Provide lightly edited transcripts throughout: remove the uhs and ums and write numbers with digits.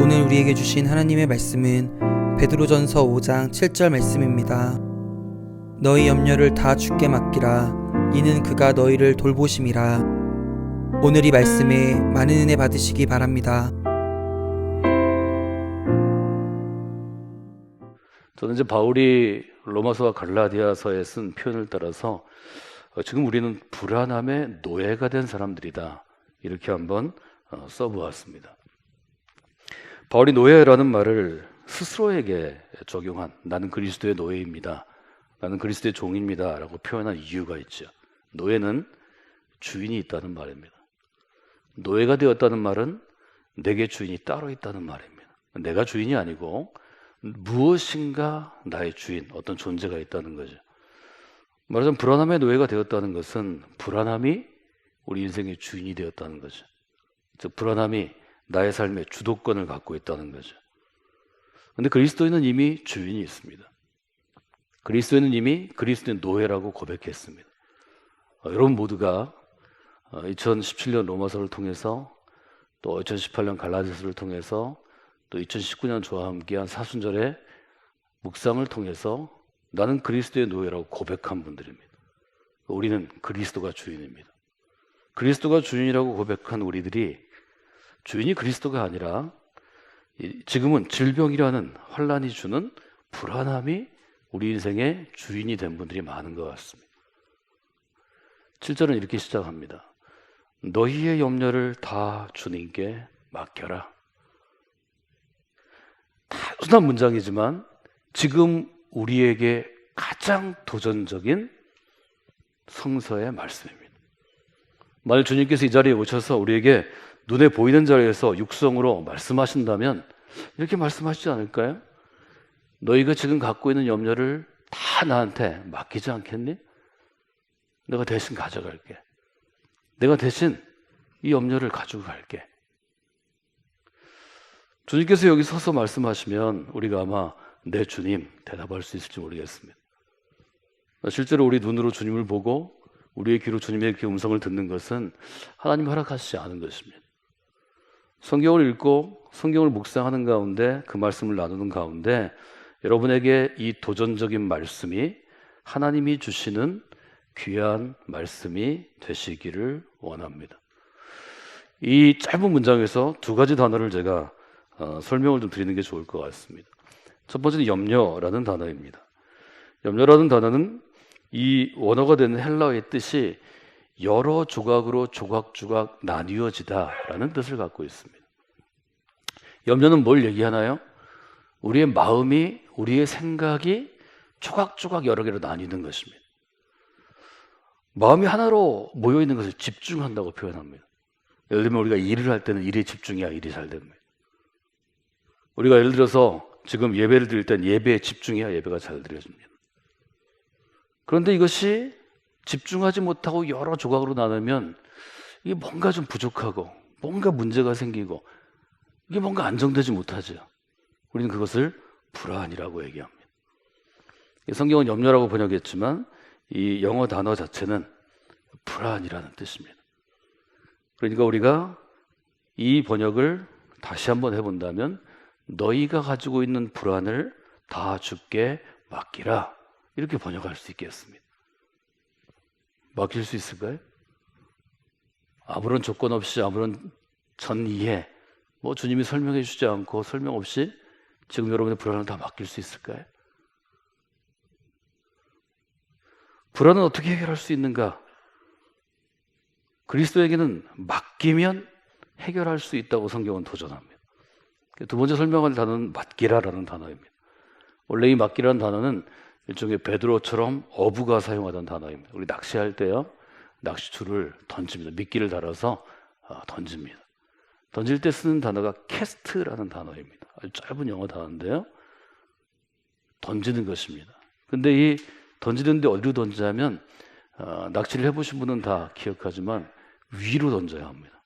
오늘 우리에게 주신 하나님의 말씀은 베드로전서 5장 7절 말씀입니다. 너희 염려를 다 주께 맡기라. 이는 그가 너희를 돌보심이라. 오늘 이 말씀에 많은 은혜 받으시기 바랍니다. 저는 이제 바울이 로마서와 갈라디아서에 쓴 표현을 따라서 지금 우리는 불안함의 노예가 된 사람들이다, 이렇게 한번 써보았습니다. 바울이 노예라는 말을 스스로에게 적용한, 나는 그리스도의 노예입니다, 나는 그리스도의 종입니다 라고 표현한 이유가 있죠. 노예는 주인이 있다는 말입니다. 노예가 되었다는 말은 내게 주인이 따로 있다는 말입니다. 내가 주인이 아니고 무엇인가 나의 주인, 어떤 존재가 있다는 거죠. 말하자면 불안함의 노예가 되었다는 것은 불안함이 우리 인생의 주인이 되었다는 거죠. 즉 불안함이 나의 삶의 주도권을 갖고 있다는 거죠. 그런데 그리스도인은 이미 주인이 있습니다. 그리스도인은 이미 그리스도의 노예라고 고백했습니다. 여러분 모두가 2017년 로마서를 통해서, 또 2018년 갈라디아서를 통해서, 또 2019년 저와 함께한 사순절의 묵상을 통해서 나는 그리스도의 노예라고 고백한 분들입니다. 우리는 그리스도가 주인입니다. 그리스도가 주인이라고 고백한 우리들이 주인이 그리스도가 아니라 지금은 질병이라는 환난이 주는 불안함이 우리 인생의 주인이 된 분들이 많은 것 같습니다. 7절은 이렇게 시작합니다. 너희의 염려를 다 주님께 맡겨라. 단순한 문장이지만 지금 우리에게 가장 도전적인 성서의 말씀입니다. 만약 주님께서 이 자리에 오셔서 우리에게 눈에 보이는 자리에서 육성으로 말씀하신다면 이렇게 말씀하시지 않을까요? 너희가 지금 갖고 있는 염려를 다 나한테 맡기지 않겠니? 내가 대신 가져갈게. 내가 대신 이 염려를 가지고 갈게. 주님께서 여기 서서 말씀하시면 우리가 아마 네 주님 대답할 수 있을지 모르겠습니다. 실제로 우리 눈으로 주님을 보고 우리의 귀로 주님의 그 음성을 듣는 것은 하나님 허락하시지 않은 것입니다. 성경을 읽고 성경을 묵상하는 가운데, 그 말씀을 나누는 가운데 여러분에게 이 도전적인 말씀이 하나님이 주시는 귀한 말씀이 되시기를 원합니다. 이 짧은 문장에서 두 가지 단어를 제가 설명을 좀 드리는 게 좋을 것 같습니다. 첫 번째는 염려라는 단어입니다. 염려라는 단어는 이 원어가 되는 헬라어의 뜻이 여러 조각으로 조각조각 나뉘어지다라는 뜻을 갖고 있습니다. 염려는 뭘 얘기하나요? 우리의 마음이, 우리의 생각이 조각조각 여러 개로 나뉘는 것입니다. 마음이 하나로 모여있는 것을 집중한다고 표현합니다. 예를 들면 우리가 일을 할 때는 일에 집중해야 일이 잘 됩니다. 우리가 예를 들어서 지금 예배를 드릴 땐 예배에 집중해야 예배가 잘 드려집니다. 그런데 이것이 집중하지 못하고 여러 조각으로 나누면 이게 뭔가 좀 부족하고 뭔가 문제가 생기고 이게 뭔가 안정되지 못하죠. 우리는 그것을 불안이라고 얘기합니다. 성경은 염려라고 번역했지만 이 영어 단어 자체는 불안이라는 뜻입니다. 그러니까 우리가 이 번역을 다시 한번 해본다면 너희가 가지고 있는 불안을 다 주께 맡기라, 이렇게 번역할 수 있겠습니다. 맡길 수 있을까요? 아무런 조건 없이, 아무런 전이해, 주님이 설명해 주지 않고 설명 없이 지금 여러분의 불안을 다 맡길 수 있을까요? 불안은 어떻게 해결할 수 있는가? 그리스도에게는 맡기면 해결할 수 있다고 성경은 도전합니다. 두 번째 설명할 단어는 맡기라라는 단어입니다. 원래 이 맡기라는 단어는 일종의 베드로처럼 어부가 사용하던 단어입니다. 우리 낚시할 때요, 낚시줄을 던집니다. 미끼를 달아서 던집니다. 던질 때 쓰는 단어가 캐스트라는 단어입니다. 아주 짧은 영어 단어인데요, 던지는 것입니다. 근데 이 던지는데 어디로 던지냐면 낚시를 해보신 분은 다 기억하지만 위로 던져야 합니다.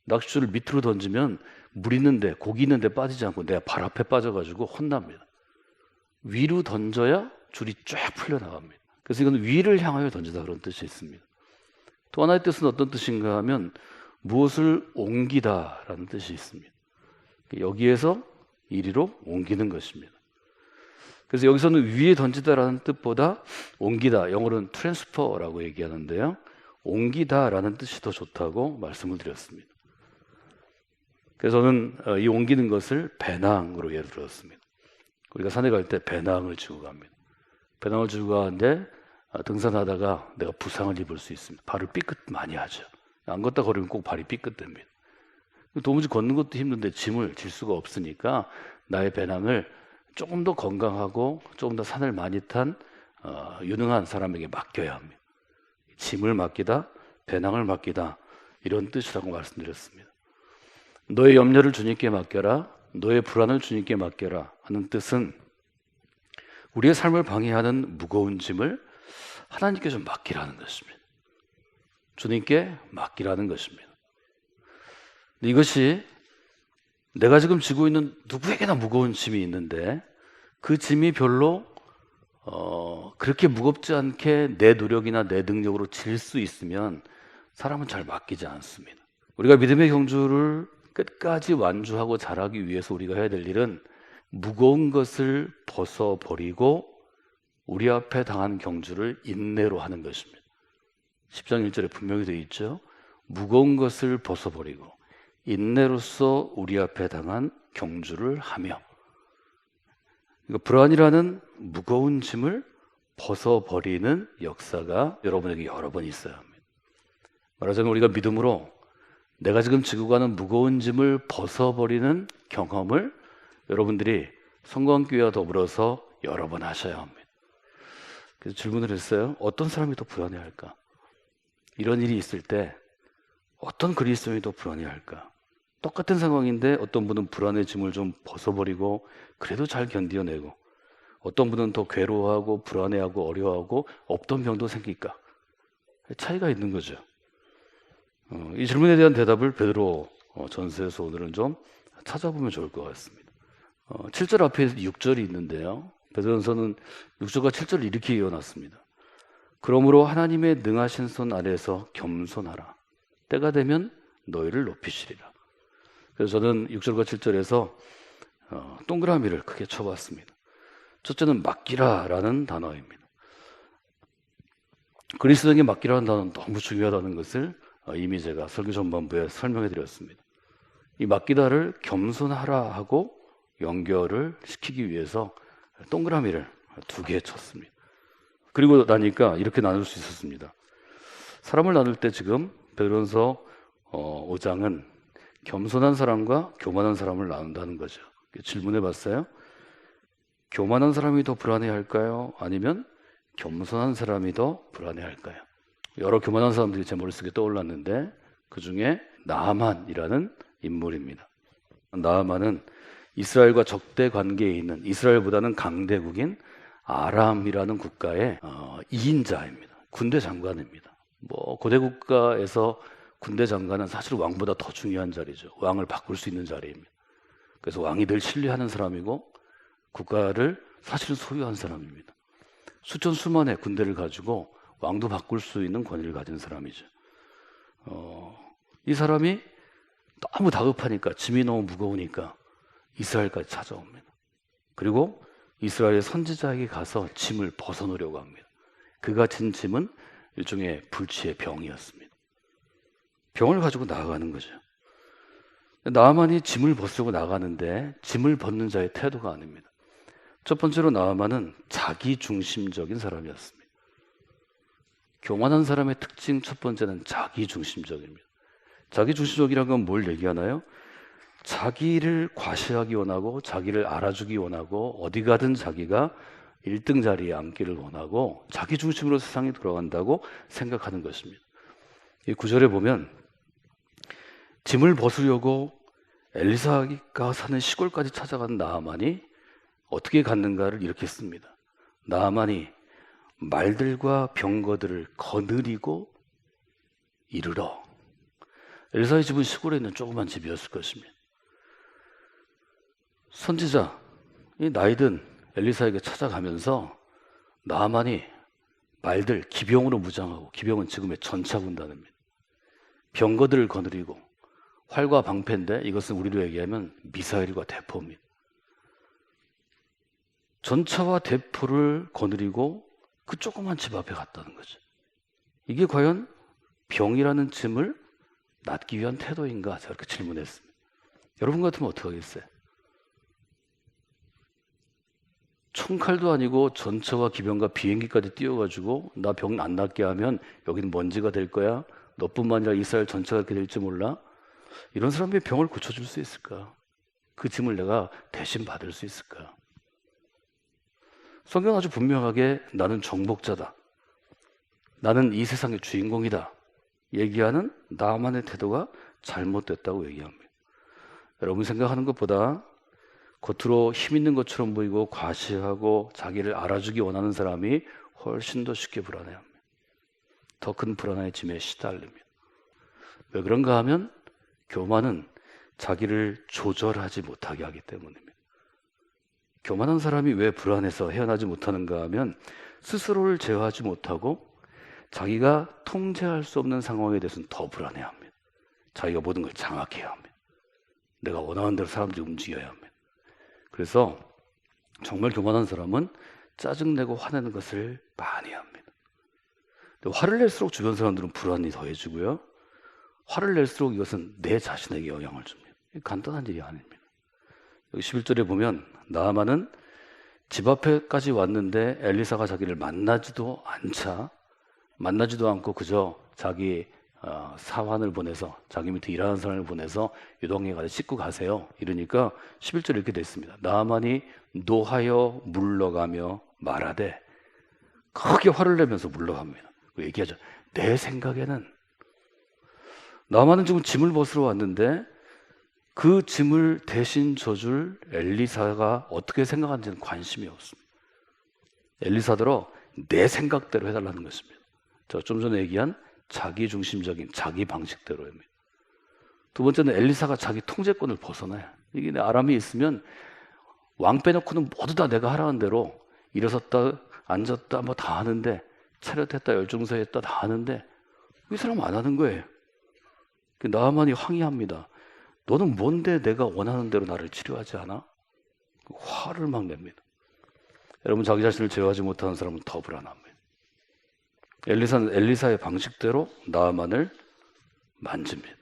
낚시줄을 밑으로 던지면 물 있는데, 고기 있는데 빠지지 않고 내 발 앞에 빠져가지고 혼납니다. 위로 던져야 줄이 쫙 풀려나갑니다. 그래서 이건 위를 향하여 던지다, 그런 뜻이 있습니다. 또 하나의 뜻은 어떤 뜻인가 하면 무엇을 옮기다라는 뜻이 있습니다. 여기에서 이리로 옮기는 것입니다. 그래서 여기서는 위에 던지다라는 뜻보다 옮기다, 영어로는 transfer라고 얘기하는데요. 옮기다라는 뜻이 더 좋다고 말씀을 드렸습니다. 그래서 저는 이 옮기는 것을 배낭으로 예를 들었습니다. 우리가 산에 갈 때 배낭을 지고 갑니다. 배낭을 지고 가는데 등산하다가 내가 부상을 입을 수 있습니다. 발을 삐끗 많이 하죠. 안 걷다 걸으면 꼭 발이 삐끗됩니다. 도무지 걷는 것도 힘든데 짐을 질 수가 없으니까 나의 배낭을 조금 더 건강하고 조금 더 산을 많이 탄 유능한 사람에게 맡겨야 합니다. 짐을 맡기다, 배낭을 맡기다, 이런 뜻이라고 말씀드렸습니다. 너의 염려를 주님께 맡겨라, 너의 불안을 주님께 맡겨라 하는 뜻은 우리의 삶을 방해하는 무거운 짐을 하나님께 좀 맡기라는 것입니다. 주님께 맡기라는 것입니다. 이것이 내가 지금 지고 있는 누구에게나 무거운 짐이 있는데 그 짐이 별로 그렇게 무겁지 않게 내 노력이나 내 능력으로 질 수 있으면 사람은 잘 맡기지 않습니다. 우리가 믿음의 경주를 끝까지 완주하고 잘하기 위해서 우리가 해야 될 일은 무거운 것을 벗어버리고 우리 앞에 당한 경주를 인내로 하는 것입니다. 10장 1절에 분명히 되어 있죠. 무거운 것을 벗어버리고 인내로서 우리 앞에 당한 경주를 하며, 그러니까 불안이라는 무거운 짐을 벗어버리는 역사가 여러분에게 여러 번 있어야 합니다. 말하자면 우리가 믿음으로 내가 지금 지고 가는 무거운 짐을 벗어버리는 경험을 여러분들이 성광교회와 더불어서 여러 번 하셔야 합니다. 그래서 질문을 했어요. 어떤 사람이 더 불안해할까? 이런 일이 있을 때 어떤 그리스도인이 더 불안해할까? 똑같은 상황인데 어떤 분은 불안의 짐을 좀 벗어버리고 그래도 잘 견뎌내고, 어떤 분은 더 괴로워하고 불안해하고 어려워하고 없던 병도 생길까? 차이가 있는 거죠. 이 질문에 대한 대답을 베드로 전서에서 오늘은 좀 찾아보면 좋을 것 같습니다. 7절 앞에 6절이 있는데요. 베드로전서는 6절과 7절을 이렇게 이어놨습니다. 그러므로 하나님의 능하신 손 아래에서 겸손하라. 때가 되면 너희를 높이시리라. 그래서 저는 6절과 7절에서 동그라미를 크게 쳐봤습니다. 첫째는 맡기라라는 단어입니다. 그리스도에게 맡기라는 단어는 너무 중요하다는 것을 이미 제가 설교 전반부에 설명해 드렸습니다. 이 맡기다를 겸손하라 하고 연결을 시키기 위해서 동그라미를 2개 쳤습니다. 그리고 나니까 이렇게 나눌 수 있었습니다. 사람을 나눌 때 지금 베드로전서 5장은 겸손한 사람과 교만한 사람을 나눈다는 거죠. 질문해 봤어요. 교만한 사람이 더 불안해할까요? 아니면 겸손한 사람이 더 불안해할까요? 여러 교만한 사람들이 제 머릿속에 떠올랐는데 그 중에 나아만이라는 인물입니다. 나아만은 이스라엘과 적대 관계에 있는, 이스라엘보다는 강대국인 아람이라는 국가의 2인자입니다. 군대 장관입니다. 고대 국가에서 군대 장관은 사실 왕보다 더 중요한 자리죠. 왕을 바꿀 수 있는 자리입니다. 그래서 왕이 늘 신뢰하는 사람이고 국가를 사실은 소유한 사람입니다. 수천 수만의 군대를 가지고 왕도 바꿀 수 있는 권위를 가진 사람이죠. 이 사람이 너무 다급하니까, 짐이 너무 무거우니까 이스라엘까지 찾아옵니다. 그리고 이스라엘의 선지자에게 가서 짐을 벗어놓으려고 합니다. 그가 진 짐은 일종의 불치의 병이었습니다. 병을 가지고 나아가는 거죠. 나아만이 짐을 벗으려고 나가는데 짐을 벗는 자의 태도가 아닙니다. 첫 번째로 나아만은 자기중심적인 사람이었습니다. 교만한 사람의 특징 첫 번째는 자기중심적입니다. 자기중심적이라는 건 뭘 얘기하나요? 자기를 과시하기 원하고 자기를 알아주기 원하고 어디 가든 자기가 1등 자리에 앉기를 원하고 자기중심으로 세상이 돌아간다고 생각하는 것입니다. 이 구절에 보면 짐을 벗으려고 엘리사가 사는 시골까지 찾아간 나아만이 어떻게 갔는가를 이렇게 씁니다. 나아만이 말들과 병거들을 거느리고 이르러. 엘리사의 집은 시골에 있는 조그만 집이었을 것입니다. 선지자, 이 나이든 엘리사에게 찾아가면서 나아만이 말들, 기병으로 무장하고, 기병은 지금의 전차군단입니다. 병거들을 거느리고 활과 방패인데 이것은 우리로 얘기하면 미사일과 대포입니다. 전차와 대포를 거느리고 그 조그만 집 앞에 갔다는 거죠. 이게 과연 병이라는 짐을 낫기 위한 태도인가? 제가 이렇게 질문했습니다. 여러분 같으면 어떻게 하겠어요? 총칼도 아니고 전차와 기병과 비행기까지 띄워가지고 나 병 안 낫게 하면 여기는 먼지가 될 거야. 너뿐만 아니라 이스라엘 전체가 그렇게 될지 몰라. 이런 사람이 병을 고쳐줄 수 있을까? 그 짐을 내가 대신 받을 수 있을까? 성경은 아주 분명하게 나는 정복자다. 나는 이 세상의 주인공이다. 얘기하는 나만의 태도가 잘못됐다고 얘기합니다. 여러분 생각하는 것보다 겉으로 힘 있는 것처럼 보이고 과시하고 자기를 알아주기 원하는 사람이 훨씬 더 쉽게 불안해합니다. 더 큰 불안의 짐에 시달립니다. 왜 그런가 하면 교만은 자기를 조절하지 못하게 하기 때문입니다. 교만한 사람이 왜 불안해서 헤어나지 못하는가 하면 스스로를 제어하지 못하고 자기가 통제할 수 없는 상황에 대해서는 더 불안해합니다. 자기가 모든 걸 장악해야 합니다. 내가 원하는 대로 사람들이 움직여야 합니다. 그래서 정말 교만한 사람은 짜증내고 화내는 것을 많이 합니다. 화를 낼수록 주변 사람들은 불안이 더해지고요. 화를 낼수록 이것은 내 자신에게 영향을 줍니다. 간단한 일이 아닙니다. 여기 11절에 보면 나아만은 집 앞에까지 왔는데 엘리사가 자기를 만나지도 않고 그저 자기 사환을 보내서 자기 밑에 일하는 사람을 보내서 요동에 가서 씻고 가세요. 이러니까 11절에 이렇게 됐습니다. 나아만이 노하여 물러가며 말하되, 크게 화를 내면서 물러갑니다. 얘기하죠. 내 생각에는 나아만은 지금 짐을 벗으러 왔는데 그 짐을 대신 져줄 엘리사가 어떻게 생각하는지는 관심이 없습니다. 엘리사더러 내 생각대로 해달라는 것입니다. 제가 좀 전에 얘기한 자기중심적인 자기 방식대로입니다. 두 번째는 엘리사가 자기 통제권을 벗어나요. 이게 내 아람이 있으면 왕 빼놓고는 모두 다 내가 하라는 대로 일어섰다 앉았다 뭐 다 하는데, 차렷했다 열중서했다 다 하는데 이 사람 안 하는 거예요. 나아만이 항의합니다. 너는 뭔데 내가 원하는 대로 나를 치료하지 않아? 화를 막 냅니다. 여러분, 자기 자신을 제어하지 못하는 사람은 더 불안합니다. 엘리사는 엘리사의 방식대로 나아만을 만집니다.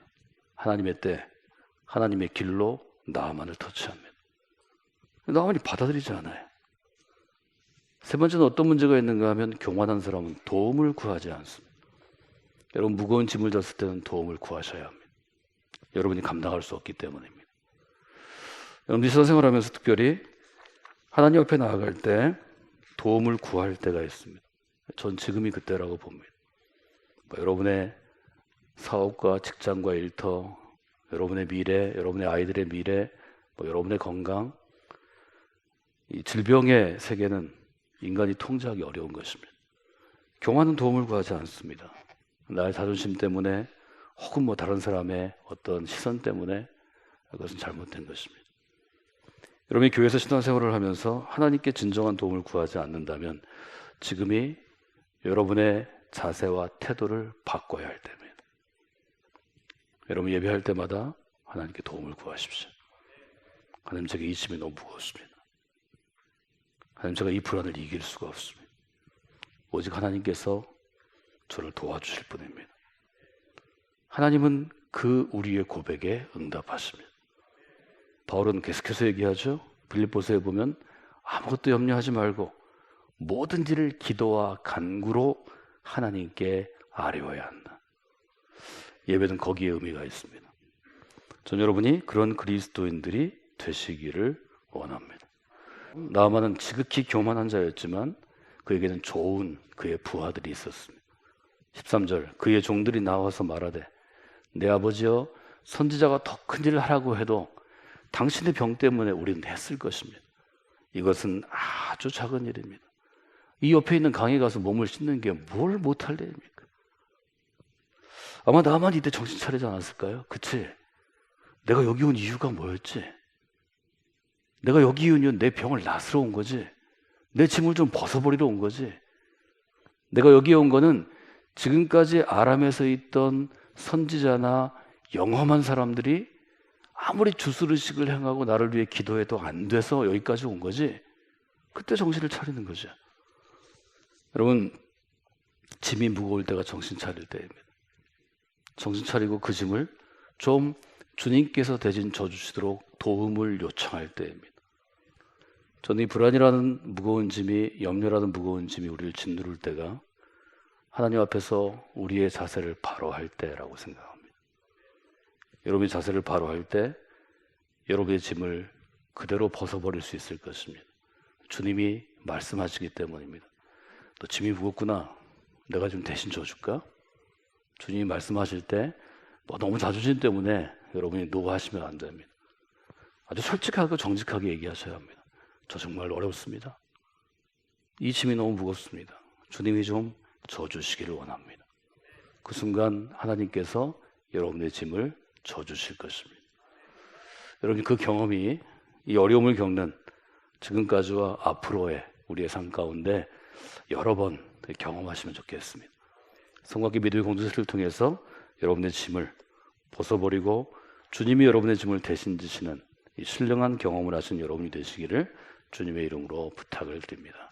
하나님의 때, 하나님의 길로 나아만을 터치합니다. 나아만이 받아들이지 않아요. 세 번째는 어떤 문제가 있는가 하면 교만한 사람은 도움을 구하지 않습니다. 여러분, 무거운 짐을 졌을 때는 도움을 구하셔야 합니다. 여러분이 감당할 수 없기 때문입니다. 여러분, 일상생활하면서 특별히 하나님 앞에 나아갈 때 도움을 구할 때가 있습니다. 전 지금이 그때라고 봅니다. 여러분의 사업과 직장과 일터, 여러분의 미래, 여러분의 아이들의 미래, 여러분의 건강, 이 질병의 세계는 인간이 통제하기 어려운 것입니다. 교만은 도움을 구하지 않습니다. 나의 자존심 때문에 혹은 다른 사람의 어떤 시선 때문에 그것은 잘못된 것입니다. 여러분이 교회에서 신앙생활을 하면서 하나님께 진정한 도움을 구하지 않는다면 지금이 여러분의 자세와 태도를 바꿔야 할 때입니다. 여러분, 예배할 때마다 하나님께 도움을 구하십시오. 하나님, 제게 이 짐이 너무 무겁습니다. 하나님, 제가 이 불안을 이길 수가 없습니다. 오직 하나님께서 저를 도와주실 분입니다. 하나님은 그 우리의 고백에 응답하십니다. 바울은 계속해서 얘기하죠. 빌립보서에 보면 아무것도 염려하지 말고 모든지를 기도와 간구로 하나님께 아뢰어야 한다. 예배는 거기에 의미가 있습니다. 전 여러분이 그런 그리스도인들이 되시기를 원합니다. 나아만은 지극히 교만한 자였지만 그에게는 좋은 그의 부하들이 있었습니다. 13절, 그의 종들이 나와서 말하되, 내 아버지여, 선지자가 더 큰 일을 하라고 해도 당신의 병 때문에 우리는 했을 것입니다. 이것은 아주 작은 일입니다. 이 옆에 있는 강에 가서 몸을 씻는 게 뭘 못할 일입니까? 아마 나만 이때 정신 차리지 않았을까요? 그치? 내가 여기 온 이유가 뭐였지? 내가 여기 온 이유는 내 병을 낫으러 온 거지. 내 짐을 좀 벗어버리러 온 거지. 내가 여기에 온 거는 지금까지 아람에서 있던 선지자나 영험한 사람들이 아무리 주스르식을 행하고 나를 위해 기도해도 안 돼서 여기까지 온 거지. 그때 정신을 차리는 거죠. 여러분, 짐이 무거울 때가 정신 차릴 때입니다. 정신 차리고 그 짐을 좀 주님께서 대신 져주시도록 도움을 요청할 때입니다. 저는 이 불안이라는 무거운 짐이, 염려라는 무거운 짐이 우리를 짓누를 때가 하나님 앞에서 우리의 자세를 바로 할 때라고 생각합니다. 여러분이 자세를 바로 할 때 여러분의 짐을 그대로 벗어버릴 수 있을 것입니다. 주님이 말씀하시기 때문입니다. 너 짐이 무겁구나. 내가 좀 대신 져줄까? 주님이 말씀하실 때 뭐 너무 자존심 때문에 여러분이 노하시면 안 됩니다. 아주 솔직하고 정직하게 얘기하셔야 합니다. 저 정말 어렵습니다. 이 짐이 너무 무겁습니다. 주님이 좀 져주시기를 원합니다. 그 순간 하나님께서 여러분의 짐을 져주실 것입니다. 여러분, 그 경험이 이 어려움을 겪는 지금까지와 앞으로의 우리의 삶 가운데 여러 번 경험하시면 좋겠습니다. 성곽기 믿음의 공동체를 통해서 여러분의 짐을 벗어버리고 주님이 여러분의 짐을 대신 지시는 이 신령한 경험을 하신 여러분이 되시기를 주님의 이름으로 부탁을 드립니다.